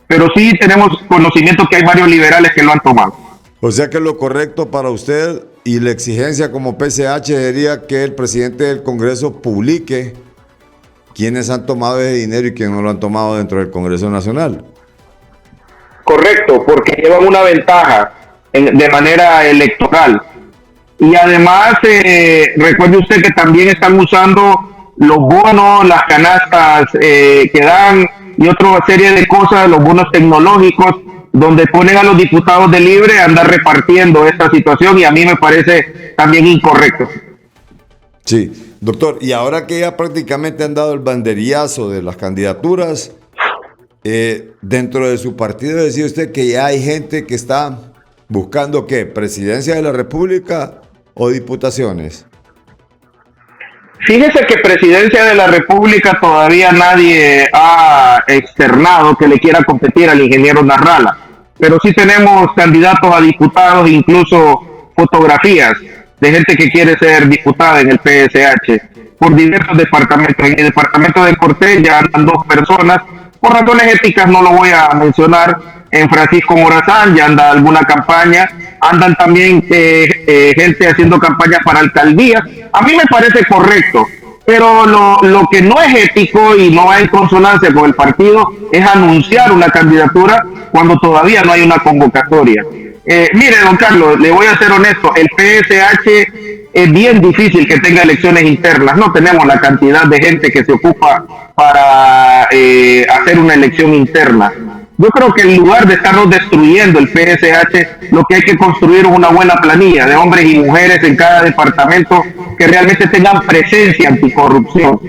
[SPEAKER 2] Pero sí tenemos conocimiento que hay varios liberales que lo han tomado.
[SPEAKER 1] O sea que lo correcto para usted y la exigencia como PCH sería que el presidente del Congreso publique quiénes han tomado ese dinero y quiénes no lo han tomado dentro del Congreso Nacional.
[SPEAKER 2] Correcto, porque llevan una ventaja de manera electoral. Y además, recuerde usted que también están usando los bonos, las canastas que dan y otra serie de cosas, los bonos tecnológicos, donde ponen a los diputados de Libre a andar repartiendo esta situación, y a mí me parece también incorrecto.
[SPEAKER 1] Sí, doctor, y ahora que ya prácticamente han dado el banderillazo de las candidaturas, dentro de su partido decía usted que ya hay gente que está buscando ¿qué? ¿Presidencia de la República o diputaciones?
[SPEAKER 2] Fíjese que presidencia de la República todavía nadie ha externado que le quiera competir al ingeniero Narrala, pero sí tenemos candidatos a diputados, incluso fotografías de gente que quiere ser diputada en el PSH por diversos departamentos. En el departamento de Cortés ya andan 2 personas, por razones éticas no lo voy a mencionar. En Francisco Morazán ya anda alguna campaña, andan también gente haciendo campañas para alcaldías. A mí me parece correcto, pero lo que no es ético y no va en consonancia con el partido es anunciar una candidatura cuando todavía no hay una convocatoria. Mire, don Carlos, le voy a ser honesto, el PSH es bien difícil que tenga elecciones internas, no tenemos la cantidad de gente que se ocupa para hacer una elección interna. Yo creo que en lugar de estarnos destruyendo el PSH, lo que hay que construir es una buena planilla de hombres y mujeres en cada departamento que realmente tengan presencia anticorrupción.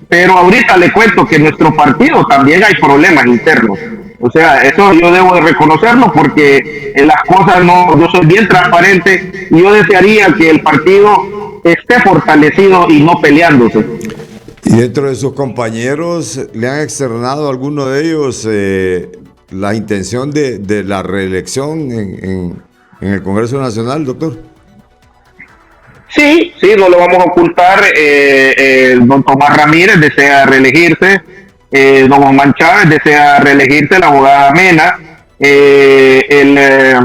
[SPEAKER 2] Pero ahorita le cuento que en nuestro partido también hay problemas internos. O sea, eso yo debo de reconocerlo porque en las cosas yo soy bien transparente y yo desearía que el partido esté fortalecido y no peleándose.
[SPEAKER 1] ¿Y dentro de sus compañeros le han externado a alguno de ellos la intención de la reelección en el Congreso Nacional, doctor?
[SPEAKER 2] Sí, no lo vamos a ocultar. Don Tomás Ramírez desea reelegirse, don Osman Chávez desea reelegirse, la abogada Mena, La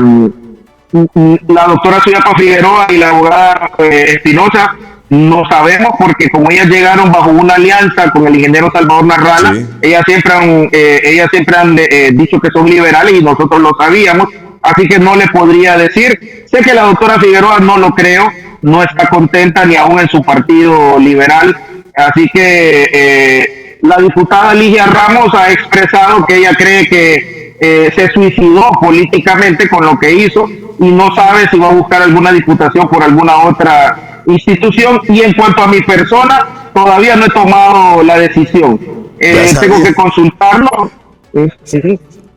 [SPEAKER 2] doctora Suyapa Figueroa y la abogada Espinosa, no sabemos porque como ellas llegaron bajo una alianza con el ingeniero Salvador Narrala, sí, ellas siempre han dicho que son liberales y nosotros lo sabíamos, así que no le podría decir. Sé que la doctora Figueroa no lo creo, no está contenta ni aún en su partido liberal, así que la diputada Ligia Ramos ha expresado que ella cree que se suicidó políticamente con lo que hizo y no sabe si va a buscar alguna diputación por alguna otra institución. Y en cuanto a mi persona, todavía no he tomado la decisión. Tengo que consultarlo.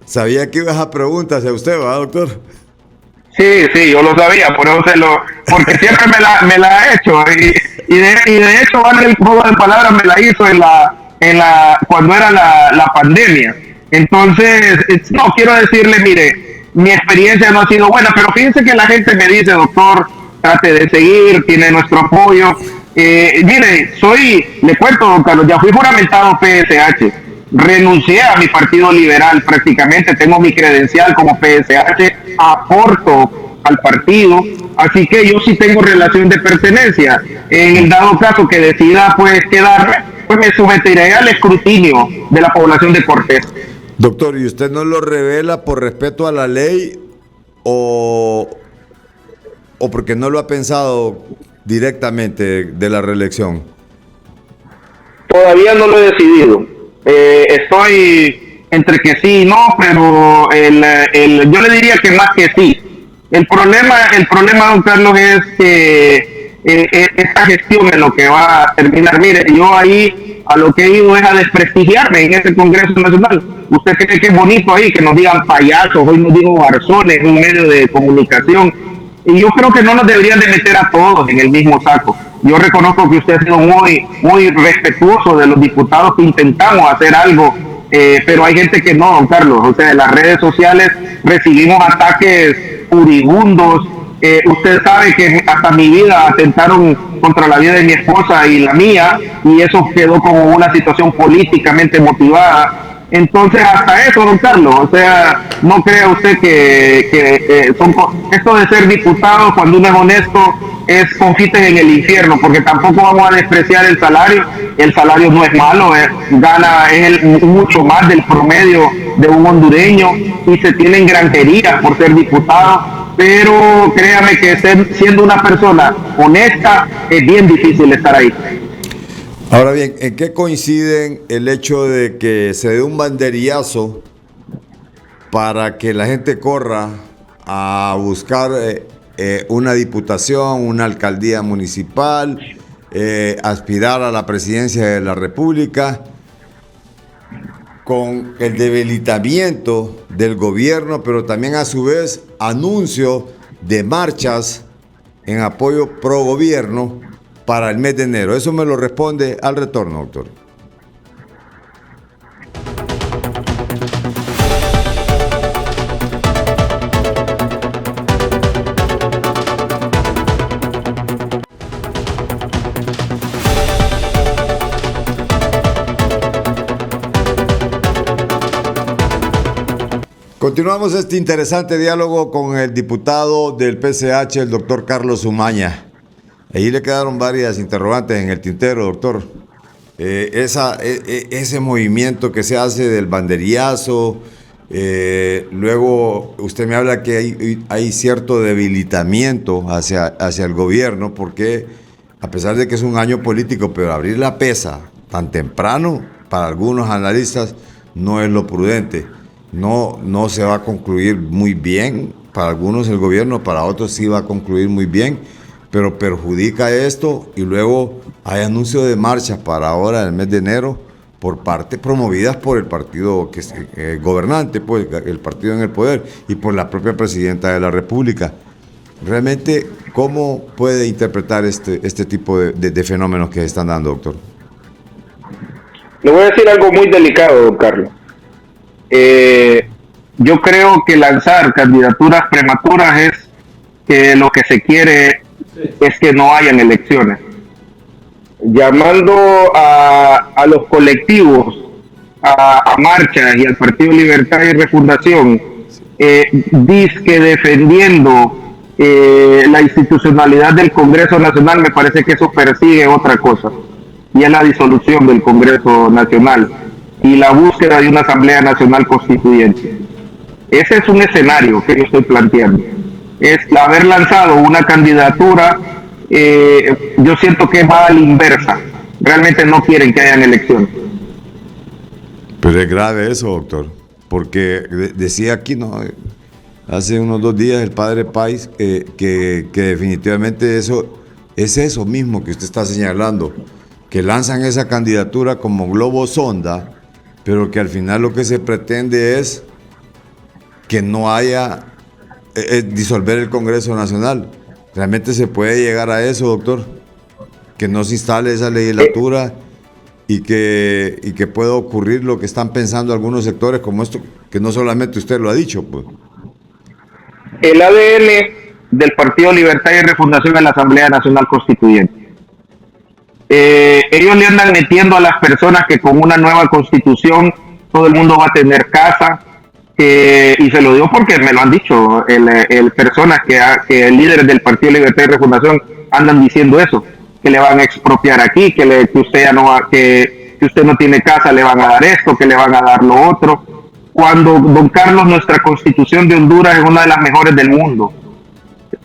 [SPEAKER 1] Sabía que ibas a preguntarse a usted, ¿verdad, doctor?
[SPEAKER 2] Sí, yo lo sabía, porque siempre me la ha hecho. Y de hecho, vale, el juego de palabras me la hizo cuando era la pandemia. Entonces, no, quiero decirle, mire, mi experiencia no ha sido buena, pero fíjense que la gente me dice, doctor, trate de seguir, tiene nuestro apoyo. Mire, le cuento, don Carlos, ya fui juramentado PSH, renuncié a mi partido liberal prácticamente, tengo mi credencial como PSH, aporto al partido, así que yo sí tengo relación de pertenencia. En el dado caso que decida pues quedarme, pues me someteré al escrutinio de la población de Cortés.
[SPEAKER 1] Doctor, ¿y usted no lo revela por respeto a la ley o porque no lo ha pensado directamente de la reelección?
[SPEAKER 2] Todavía no lo he decidido. Estoy entre que sí y no, pero yo le diría que más que sí. El problema, don Carlos, es que esta gestión es lo que va a terminar. Mire, yo ahí a lo que he ido es a desprestigiarme en ese Congreso Nacional. ¿Usted cree que es bonito ahí que nos digan payasos, hoy nos digo garzones en un medio de comunicación? Y yo creo que no nos deberían de meter a todos en el mismo saco. Yo reconozco que usted ha sido muy respetuoso de los diputados que intentamos hacer algo, pero hay gente que no, don Carlos. O sea, en las redes sociales recibimos ataques furibundos. Usted sabe que hasta mi vida atentaron contra la vida de mi esposa y la mía, y eso quedó como una situación políticamente motivada. Entonces, hasta eso, don Carlos, o sea, no crea usted que esto de ser diputado, cuando uno es honesto, es confiten en el infierno, porque tampoco vamos a despreciar el salario no es malo, gana mucho más del promedio de un hondureño, y se tienen granjerías por ser diputado, pero créame que siendo una persona honesta, es bien difícil estar ahí.
[SPEAKER 1] Ahora bien, ¿en qué coinciden el hecho de que se dé un banderillazo para que la gente corra a buscar una diputación, una alcaldía municipal, aspirar a la presidencia de la República, con el debilitamiento del gobierno, pero también a su vez anuncio de marchas en apoyo pro gobierno para el mes de enero? Eso me lo responde al retorno, doctor. Continuamos este interesante diálogo con el diputado del PSH, el doctor Carlos Umaña. Ahí le quedaron varias interrogantes en el tintero, doctor. Ese movimiento que se hace del banderillazo, luego usted me habla que hay cierto debilitamiento hacia el gobierno, porque a pesar de que es un año político, pero abrir la pesa tan temprano, para algunos analistas, no es lo prudente. No se va a concluir muy bien, para algunos el gobierno, para otros sí va a concluir muy bien, pero perjudica esto, y luego hay anuncios de marcha para ahora, el mes de enero, promovidas por el partido que es gobernante, pues el partido en el poder, y por la propia presidenta de la República. Realmente, ¿cómo puede interpretar este tipo de fenómenos que se están dando, doctor?
[SPEAKER 2] Le voy a decir algo muy delicado, don Carlos. Yo creo que lanzar candidaturas prematuras es que lo que se quiere es que no hayan elecciones. Llamando a los colectivos a marchas y al Partido Libertad y Refundación disque defendiendo la institucionalidad del Congreso Nacional, me parece que eso persigue otra cosa, y es la disolución del Congreso Nacional y la búsqueda de una Asamblea Nacional Constituyente. Ese es un escenario que yo estoy planteando. Es haber lanzado una candidatura, yo siento que va a la inversa. Realmente no quieren que hayan elecciones.
[SPEAKER 1] Pero es grave eso, doctor, porque decía aquí, ¿no? Hace unos 2 días el padre Páez que definitivamente eso es eso mismo que usted está señalando, que lanzan esa candidatura como globo sonda, pero que al final lo que se pretende es que no haya disolver el Congreso Nacional. ¿Realmente se puede llegar a eso, doctor? Que no se instale esa legislatura y que pueda ocurrir lo que están pensando algunos sectores como esto, que no solamente usted lo ha dicho, pues.
[SPEAKER 2] El ADN del Partido Libertad y Refundación en la Asamblea Nacional Constituyente. Ellos le andan metiendo a las personas que con una nueva constitución todo el mundo va a tener casa, y se lo digo porque me lo han dicho personas que líderes del Partido Libertad y Refundación andan diciendo eso, que le van a expropiar aquí, que usted ya no va, que usted no tiene casa, le van a dar esto, que le van a dar lo otro. Cuando, don Carlos, nuestra Constitución de Honduras es una de las mejores del mundo.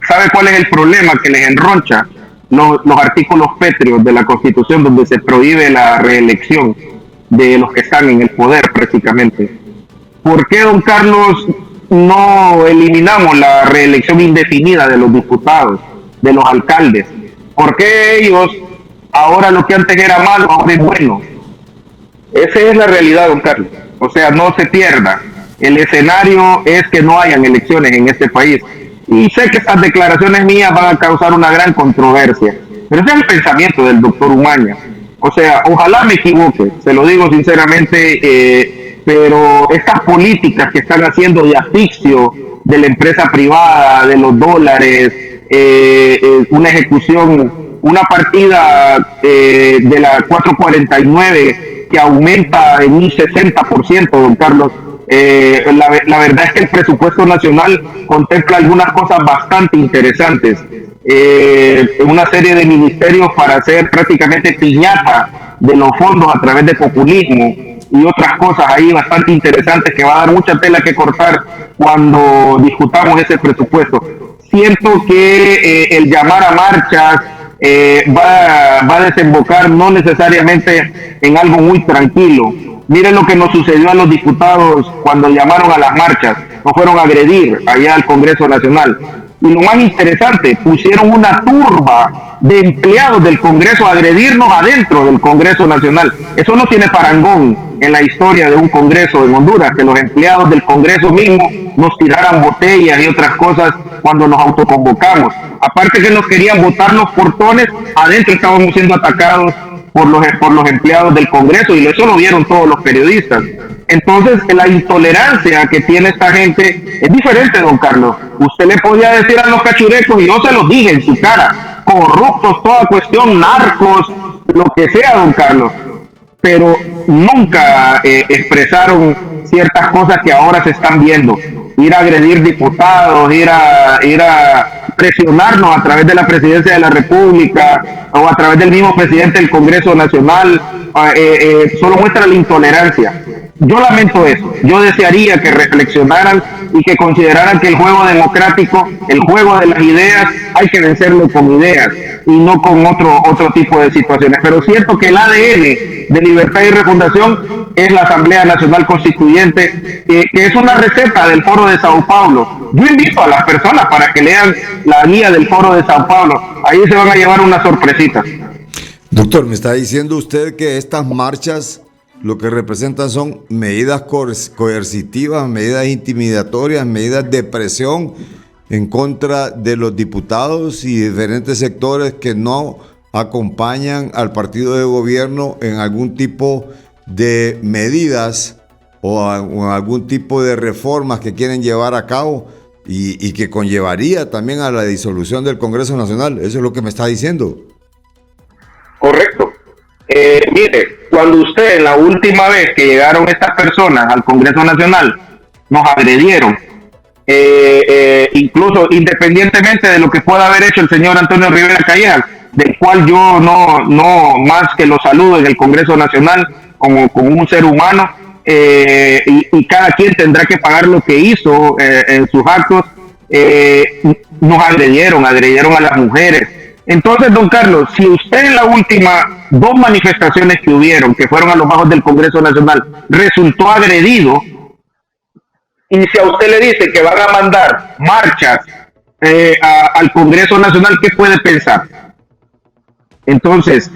[SPEAKER 2] ¿Sabe cuál es el problema? Que les enroncha los artículos pétreos de la Constitución, donde se prohíbe la reelección de los que están en el poder prácticamente. ¿Por qué, don Carlos, no eliminamos la reelección indefinida de los diputados, de los alcaldes? ¿Por qué ellos, ahora lo que antes era malo, ahora es bueno? Esa es la realidad, don Carlos. O sea, no se pierda. El escenario es que no hayan elecciones en este país. Y sé que estas declaraciones mías van a causar una gran controversia, pero ese es el pensamiento del doctor Umaña. O sea, ojalá me equivoque, se lo digo sinceramente, pero estas políticas que están haciendo de asfixio de la empresa privada, de los dólares, una ejecución, una partida de la 449 que aumenta en un 60%, don Carlos. La verdad es que el presupuesto nacional contempla algunas cosas bastante interesantes. Una serie de ministerios para hacer prácticamente piñata de los fondos a través de populismo y otras cosas ahí bastante interesantes que va a dar mucha tela que cortar cuando discutamos ese presupuesto. Siento que el llamar a marchas va a desembocar no necesariamente en algo muy tranquilo. Miren lo que nos sucedió a los diputados cuando llamaron a las marchas, nos fueron a agredir allá al Congreso Nacional. Y lo más interesante, pusieron una turba de empleados del Congreso a agredirnos adentro del Congreso Nacional. Eso no tiene parangón en la historia de un Congreso en Honduras, que los empleados del Congreso mismo nos tiraran botellas y otras cosas cuando nos autoconvocamos. Aparte que nos querían botar los portones, adentro estábamos siendo atacados por los empleados del Congreso, y eso lo vieron todos los periodistas. Entonces, la intolerancia que tiene esta gente es diferente, don Carlos. Usted le podía decir a los cachurecos, y yo se los dije en su cara, corruptos, toda cuestión, narcos, lo que sea, don Carlos, pero nunca expresaron ciertas cosas que ahora se están viendo. Ir a agredir diputados, ir a presionarnos a través de la Presidencia de la República o a través del mismo presidente del Congreso Nacional, solo muestra la intolerancia. Yo lamento eso. Yo desearía que reflexionaran y que consideraran que el juego democrático, el juego de las ideas, hay que vencerlo con ideas y no con otro tipo de situaciones. Pero siento que el ADN de Libertad y Refundación es la Asamblea Nacional Constituyente, que es una receta del Foro de Sao Paulo. Yo invito a las personas para que lean la guía del Foro de Sao Paulo. Ahí se van a llevar una sorpresita.
[SPEAKER 1] Doctor, me está diciendo usted que estas marchas lo que representan son medidas coercitivas, medidas intimidatorias, medidas de presión en contra de los diputados y diferentes sectores que no acompañan al partido de gobierno en algún tipo de medidas o algún tipo de reformas que quieren llevar a cabo y que conllevaría también a la disolución del Congreso Nacional. Eso es lo que me está diciendo.
[SPEAKER 2] Correcto. Mire, cuando usted, la última vez que llegaron estas personas al Congreso Nacional, nos agredieron, incluso independientemente de lo que pueda haber hecho el señor Antonio Rivera Callejas, del cual yo no más que lo saludo en el Congreso Nacional como un ser humano, y cada quien tendrá que pagar lo que hizo en sus actos. Nos agredieron a las mujeres. Entonces, don Carlos, si usted en las últimas 2 manifestaciones que hubieron, que fueron a los bajos del Congreso Nacional, resultó agredido, y si a usted le dice que van a mandar marchas al Congreso Nacional, ¿qué puede pensar? Entonces,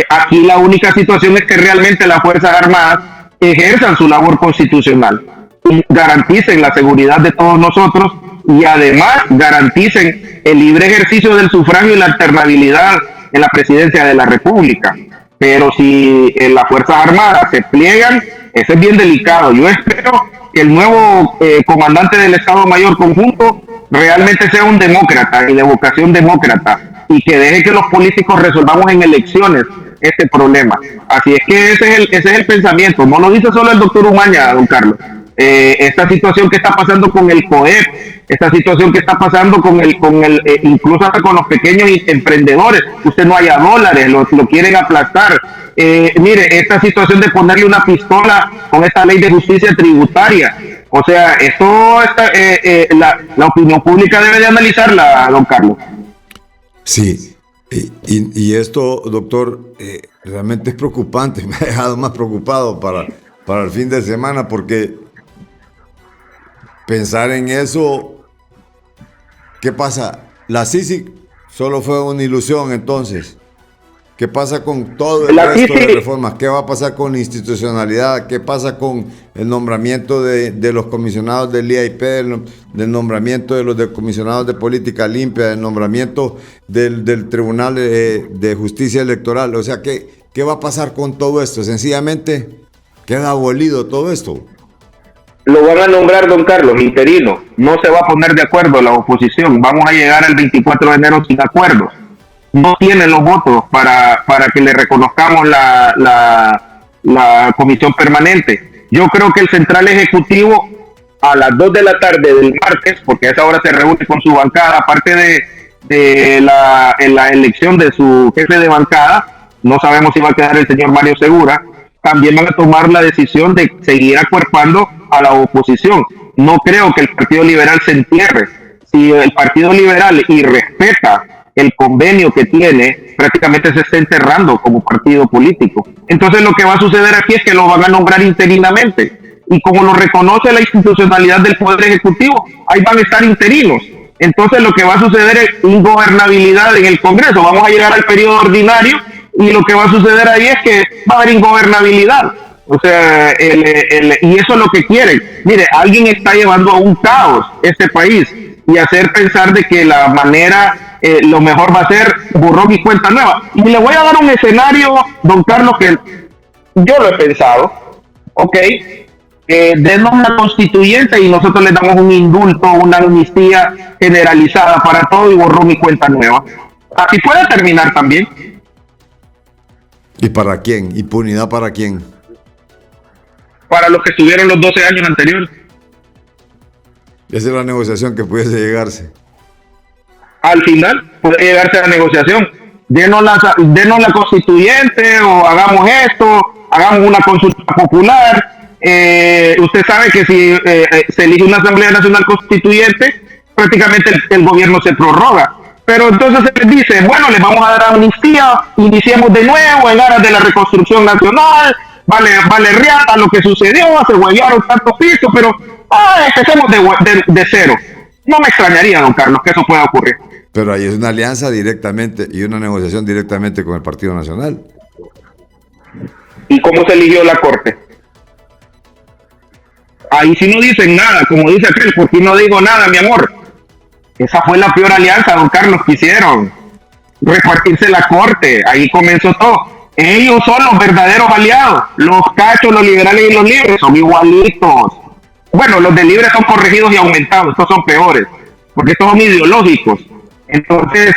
[SPEAKER 2] aquí la única situación es que realmente las Fuerzas Armadas ejerzan su labor constitucional y garanticen la seguridad de todos nosotros, y además garanticen el libre ejercicio del sufragio y la alternabilidad en la presidencia de la República. Pero si las Fuerzas Armadas se pliegan, eso es bien delicado. Yo espero que el nuevo comandante del Estado Mayor Conjunto realmente sea un demócrata y de vocación demócrata, y que deje que los políticos resolvamos en elecciones este problema. Así es que ese es el pensamiento. No lo dice solo el doctor Umaña, don Carlos. Esta situación que está pasando con el COEP, esta situación que está pasando incluso hasta con los pequeños emprendedores, usted no haya dólares, lo quieren aplastar. Mire, esta situación de ponerle una pistola con esta ley de justicia tributaria, o sea, esto está, la opinión pública debe de analizarla, don Carlos.
[SPEAKER 1] Sí, y esto, doctor, realmente es preocupante. Me ha dejado más preocupado para el fin de semana, porque pensar en eso, ¿qué pasa? La CICIG solo fue una ilusión, entonces. ¿Qué pasa con todo el resto de reformas? ¿Qué va a pasar con la institucionalidad? ¿Qué pasa con el nombramiento de los comisionados del IAIP, del nombramiento de los comisionados de política limpia, del nombramiento del Tribunal de Justicia Electoral? O sea, ¿qué va a pasar con todo esto? Sencillamente queda abolido todo esto.
[SPEAKER 2] Lo van a nombrar, don Carlos, interino. No se va a poner de acuerdo la oposición. Vamos a llegar al 24 de enero sin acuerdos. No tienen los votos para que le reconozcamos la comisión permanente. Yo creo que el Central Ejecutivo a las 2 de la tarde del martes, porque a esa hora se reúne con su bancada, aparte de la elección de su jefe de bancada, no sabemos si va a quedar el señor Mario Segura, también van a tomar la decisión de seguir acuerpando a la oposición. No creo que el Partido Liberal se entierre. Si el Partido Liberal respeta el convenio que tiene, prácticamente se está enterrando como partido político. Entonces lo que va a suceder aquí es que lo van a nombrar interinamente, y como lo reconoce la institucionalidad del Poder Ejecutivo, ahí van a estar interinos. Entonces lo que va a suceder es ingobernabilidad en el Congreso. Vamos a llegar al periodo ordinario y lo que va a suceder ahí es que va a haber ingobernabilidad. O sea, y eso es lo que quieren. Mire, alguien está llevando a un caos este país, y hacer pensar de que la manera, lo mejor va a ser borrón y cuenta nueva. Y le voy a dar un escenario, don Carlos, que yo lo he pensado. Ok, denos una constituyente y nosotros le damos un indulto, una amnistía generalizada para todo, y borrón y cuenta nueva. Así puede terminar también.
[SPEAKER 1] ¿Y para quién? ¿Impunidad para quién?
[SPEAKER 2] Para los que estuvieron los 12 años anteriores.
[SPEAKER 1] Esa es la negociación que pudiese llegarse.
[SPEAKER 2] Al final puede llegarse a la negociación. Denos la constituyente, o hagamos esto, hagamos una consulta popular. Usted sabe que si se elige una Asamblea Nacional Constituyente, prácticamente el gobierno se prorroga. Pero entonces se les dice, bueno, les vamos a dar amnistía, iniciemos de nuevo en aras de la reconstrucción nacional, vale riata lo que sucedió, se huevearon tantos pisos, pero empecemos de cero. No me extrañaría, don Carlos, que eso pueda ocurrir.
[SPEAKER 1] Pero ahí es una alianza directamente y una negociación directamente con el Partido Nacional.
[SPEAKER 2] ¿Y cómo se eligió la Corte? Ahí sí no dicen nada, como dice aquel, porque no digo nada, mi amor. Esa fue la peor alianza, don Carlos, que hicieron. Repartirse la Corte, ahí comenzó todo. Ellos son los verdaderos aliados. Los cachos, los liberales y los libres son igualitos. Bueno, los de libres son corregidos y aumentados, estos son peores, porque estos son ideológicos. Entonces,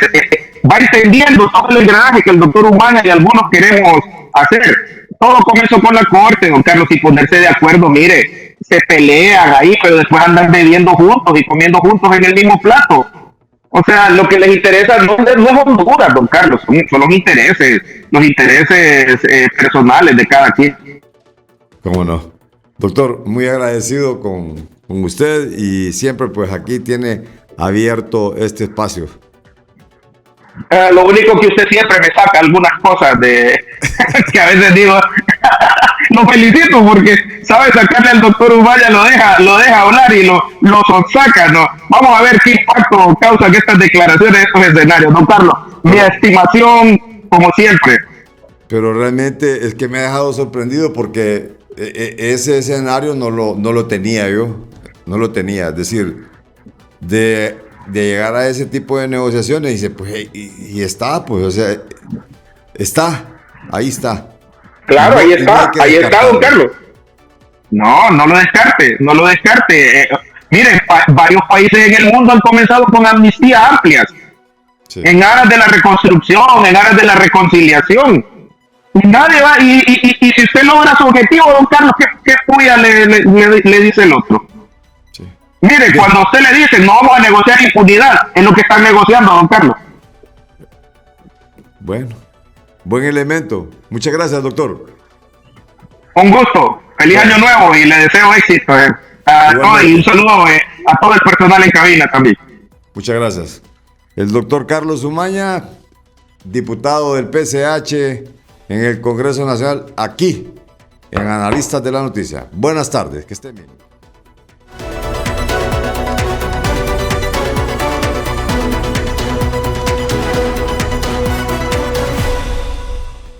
[SPEAKER 2] va entendiendo todo el engranaje que el doctor Umaña y algunos queremos hacer. Todo comenzó con la Corte, don Carlos, y ponerse de acuerdo. Mire, se pelean ahí, pero después andan bebiendo juntos y comiendo juntos en el mismo plato. O sea, lo que les interesa no es Honduras, don Carlos, son los intereses personales de cada quien.
[SPEAKER 1] ¿Cómo no? Doctor, muy agradecido con usted y siempre pues aquí tiene abierto este espacio.
[SPEAKER 2] Lo único que usted siempre me saca algunas cosas de que a veces digo, lo felicito porque sabe sacarle al doctor Ubaya, lo deja hablar y lo saca, ¿no? Vamos a ver qué impacto causan estas declaraciones, estos escenarios. Don Carlos, mi estimación, como siempre.
[SPEAKER 1] Pero realmente es que me ha dejado sorprendido porque ese escenario no lo tenía yo, no lo tenía. Es decir, de llegar a ese tipo de negociaciones, dice, pues, y está, pues, o sea, ahí está.
[SPEAKER 2] Claro,
[SPEAKER 1] No,
[SPEAKER 2] ahí
[SPEAKER 1] y no hay
[SPEAKER 2] está,
[SPEAKER 1] que
[SPEAKER 2] ahí está,
[SPEAKER 1] descartarlo.
[SPEAKER 2] don Carlos. No lo descarte. Miren, varios países en el mundo han comenzado con amnistías amplias,
[SPEAKER 1] Sí.
[SPEAKER 2] en aras de la reconstrucción, en aras de la reconciliación. Y nadie va, y si usted logra su objetivo, don Carlos, ¿qué puya le dice el otro?
[SPEAKER 1] Sí.
[SPEAKER 2] Mire, cuando a usted le dice no vamos a negociar impunidad, es lo que están negociando, don Carlos.
[SPEAKER 1] Bueno, buen elemento. Muchas gracias, doctor.
[SPEAKER 2] Un gusto, feliz año nuevo y le deseo éxito. Y un saludo a todo el personal en cabina también.
[SPEAKER 1] Muchas gracias. El doctor Carlos Umaña, diputado del PCH en el Congreso Nacional, aquí, en Analistas de la Noticia. Buenas tardes, que estén bien.